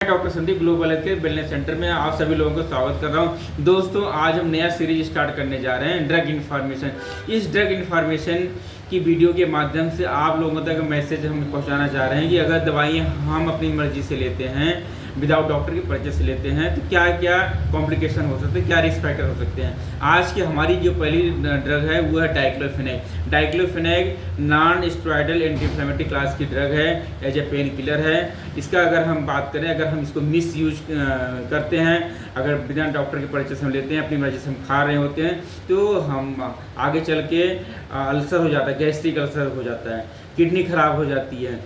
Doctor Sandeep global health care wellness centre में आप सभी लोगों को स्वागत कर रहा हूं। दोस्तों, आज हम नया सीरीज स्टार्ट करने जा रहे हैं, ड्रग इन्फॉर्मेशन। इस ड्रग इन्फॉर्मेशन की वीडियो के माध्यम से आप लोगों तक मैसेज हम पहुंचाना चाह रहे हैं कि अगर दवाइयां हम अपनी मर्जी से लेते हैं, विदाउट डॉक्टर की पर्चे से लेते हैं, तो क्या क्या कॉम्प्लिकेशन हो सकते हैं, क्या रिस्क फैक्टर हो सकते हैं। आज की हमारी जो पहली ड्रग है वो है diclofenac. Diclofenac non steroidal anti inflammatory class की ड्रग है, एज ए पेन किलर है। इसका अगर हम बात करें, अगर हम इसको मिस यूज करते हैं, अगर बिना डॉक्टर के पर्चे से हम लेते हैं, अपनी मर्जी से हम खा रहे होते हैं, तो हम आगे चल के अल्सर हो जाता है, गैस्ट्रिक अल्सर हो जाता है, किडनी खराब हो जाती है,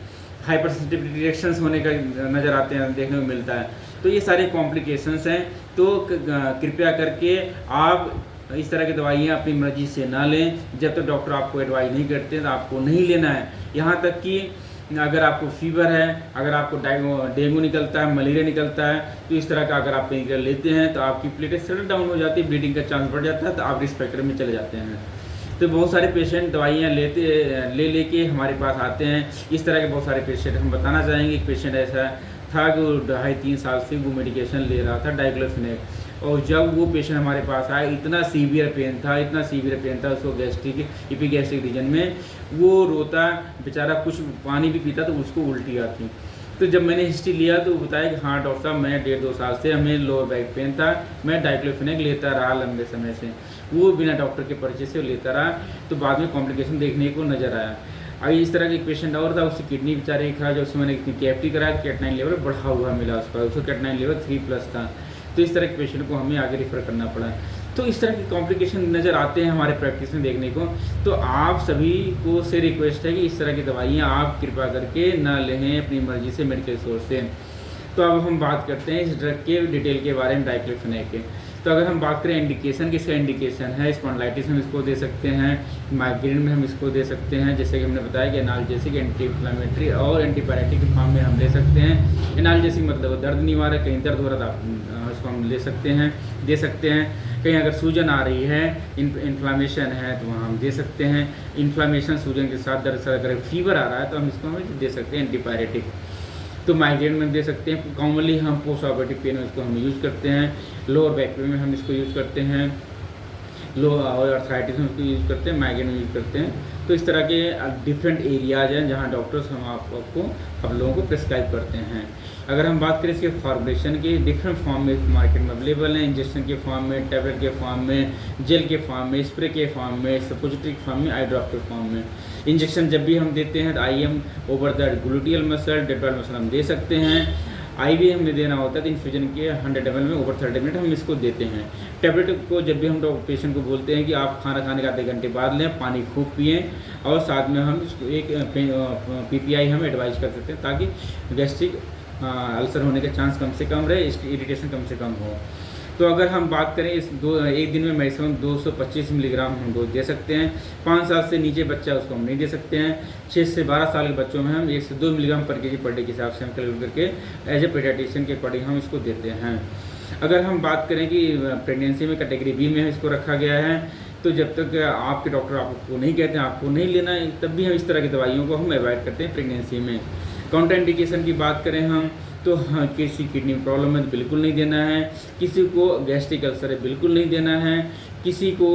हाइपर सेंसिटिविटी रिएक्शंस होने का नज़र आते हैं, देखने को मिलता है। तो ये सारे कॉम्प्लिकेशंस हैं। तो कृपया करके आप इस तरह की दवाइयाँ अपनी मर्जी से ना लें। जब तक डॉक्टर आपको एडवाइस नहीं करते तो आपको नहीं लेना है। यहाँ तक कि अगर आपको फीवर है, अगर आपको डेंगू निकलता है, मलेरिया निकलता है, तो इस तरह का अगर आप पेन किलर लेते हैं तो आपकी प्लेटलेट सडन डाउन हो जाती है, ब्लीडिंग का चांस बढ़ जाता है, तो आप रिस्क फैक्टर में चले जाते हैं। तो बहुत सारे पेशेंट दवाइयाँ ले के हमारे पास आते हैं। इस तरह के बहुत सारे पेशेंट हम बताना चाहेंगे। एक पेशेंट ऐसा था कि वो 2.5-3 साल से वो मेडिकेशन ले रहा था, डाइक्लोफेनेक, और जब वो पेशेंट हमारे पास आया, इतना सीवियर पेन था उसको, गैस्ट्रिक एपिगैस्ट्रिक रीजन में वो रोता बेचारा, कुछ पानी भी पीता तो उसको उल्टी आती। तो जब मैंने हिस्ट्री लिया तो बताया कि हाँ डॉक्टर साहब, मैं 1.5-2 साल से हमें लोअर बैक पेन था, मैं डाइक्लोफेनेक लेता रहा लंबे समय से, वो बिना डॉक्टर के पर्चे से लेता रहा। तो बाद में कॉम्प्लिकेशन देखने को नज़र आया। अभी इस तरह का एक पेशेंट और था, उसकी किडनी बेचारे की खराब, जब उसमें मैंने कैप्टी कराया, कैटनाइन लेवल बढ़ा हुआ मिला उसको कैटनाइन लेवल 3+ था। तो इस तरह के पेशेंट को हमें आगे रेफर करना पड़ा। तो इस तरह के कॉम्प्लिकेशन नज़र आते हैं हमारे प्रैक्टिस में देखने को। तो आप सभी को से रिक्वेस्ट है कि इस तरह की दवाइयाँ आप कृपया करके ना लें अपनी मर्जी से मेडिकल सोर्स से। तो अब हम बात करते हैं इस ड्रग के डिटेल के बारे में, डाइक्लोफेनेक के। तो अगर हम बात करें इंडिकेशन, किसका इंडिकेशन है, स्पॉन्डिलाइटिस हम इसको दे सकते हैं, माइग्रेन में हम इसको दे सकते हैं, जैसे कि हमने बताया कि एनाल्जेसिक, एंटी इन्फ्लेमेटरी और एंटीपायरेटिक के फॉर्म में हम ले सकते हैं। एनाल्जेसिक मतलब दर्द निवारक, कहीं दर्द हो रहा था उसको हम दे सकते हैं। कहीं अगर सूजन आ रही है, इन्फ्लामेशन है, तो वहाँ हम दे सकते हैं। इन्फ्लामेशन सूजन के साथ दर्द, अगर फीवर आ रहा है तो हम इसको हम दे सकते हैं एंटीपायरेटिक। तो माइग्रेन में दे सकते हैं। कॉमनली हम पोस्ट ऑपरेटिव पेन में इसको हम यूज़ करते हैं। लोअर बैक पेन में हम इसको यूज़ करते हैं, और आर्थराइटिस में इसको यूज़ करते हैं, माइग्रेन में यूज़ करते हैं। तो इस तरह के डिफरेंट एरियाज हैं जहां डॉक्टर्स हम आपको हम लोगों को प्रिस्क्राइब करते हैं। अगर हम बात करें इसके फॉर्मुलेशन की, डिफरेंट फॉर्म में मार्केट में अवेलेबल हैं। इंजेक्शन के फॉर्म में, टैबलेट के फॉर्म में, जेल के फॉर्म में, स्प्रे के फॉर्म में, सपोजिटरी के फॉर्म में, आई ड्रॉप के फॉर्म में। इंजेक्शन जब भी हम देते हैं तो IM over the gluteal muscle, deltoid muscle हम दे सकते हैं। IV हमें देना होता है तो इन्फ्यूजन के 100 ml में ओवर 30 मिनट हम इसको देते हैं। टैबलेट को जब भी हम पेशेंट को बोलते हैं कि आप खाना खाने के आधे घंटे बाद लें, पानी खूब पिएं, और साथ में हम इसको एक PPI हम एडवाइज कर सकते हैं, ताकि गैस्ट्रिक अल्सर होने के चांस कम से कम रहे, इसकी इरिटेशन कम से कम हो। तो अगर हम बात करें एक दिन में मैक्सिमम 225 मिलीग्राम हम डोज दे सकते हैं। 5 साल से नीचे बच्चा उसको हम नहीं दे सकते हैं। 6 से 12 साल के बच्चों में हम 1 से 2 मिलीग्राम पर केजी पर डे के हिसाब से हम कैलकुलेट करके एज ए पेडियाट्रिशियन के अकॉर्डिंग हम इसको देते हैं। अगर हम बात करें कि प्रेगनेंसी में कैटेगरी B में इसको रखा गया है, तो जब तक आपके डॉक्टर आपको नहीं कहते हैं आपको नहीं लेना है, तब भी हम इस तरह की दवाइयों को हम अवॉइड करते हैं प्रेगनेंसी में। काउंटर इंडिकेशन की बात करें हम, तो हाँ, किसी किडनी प्रॉब्लम है तो बिल्कुल नहीं देना है, किसी को गैस्ट्रिक अल्सर है बिल्कुल नहीं देना है, किसी को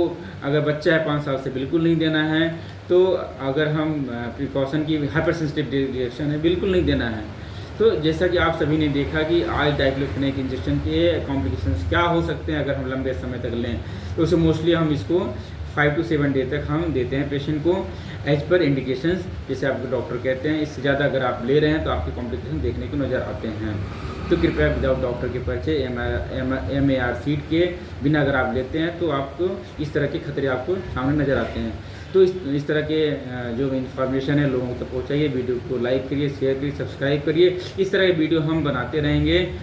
अगर बच्चा है 5 साल से बिल्कुल नहीं देना है। तो अगर हम प्रिकॉशन की हाइपर सेंसिटिव रिएक्शन है बिल्कुल नहीं देना है। तो जैसा कि आप सभी ने देखा कि आज डाइक्लोफेनेक इंजेक्शन के कॉम्प्लिकेशंस क्या हो सकते हैं अगर हम लंबे समय तक लें, तो उसे मोस्टली हम इसको 5 to 7 डे तक हम देते हैं पेशेंट को, एज पर इंडिकेशंस, जैसे आपके डॉक्टर कहते हैं। इससे ज़्यादा अगर आप ले रहे हैं तो आपके कॉम्प्लिकेशन देखने को नज़र आते हैं। तो कृपया विदाउट डॉक्टर के पर्चे, MAR शीट के बिना अगर आप लेते हैं तो आपको इस तरह के खतरे आपको सामने नज़र आते हैं। तो इस तरह के जो इन्फॉर्मेशन है लोगों तक पहुँचाइए। वीडियो को लाइक करिए, शेयर करिए, सब्सक्राइब करिए। इस तरह के वीडियो हम बनाते रहेंगे।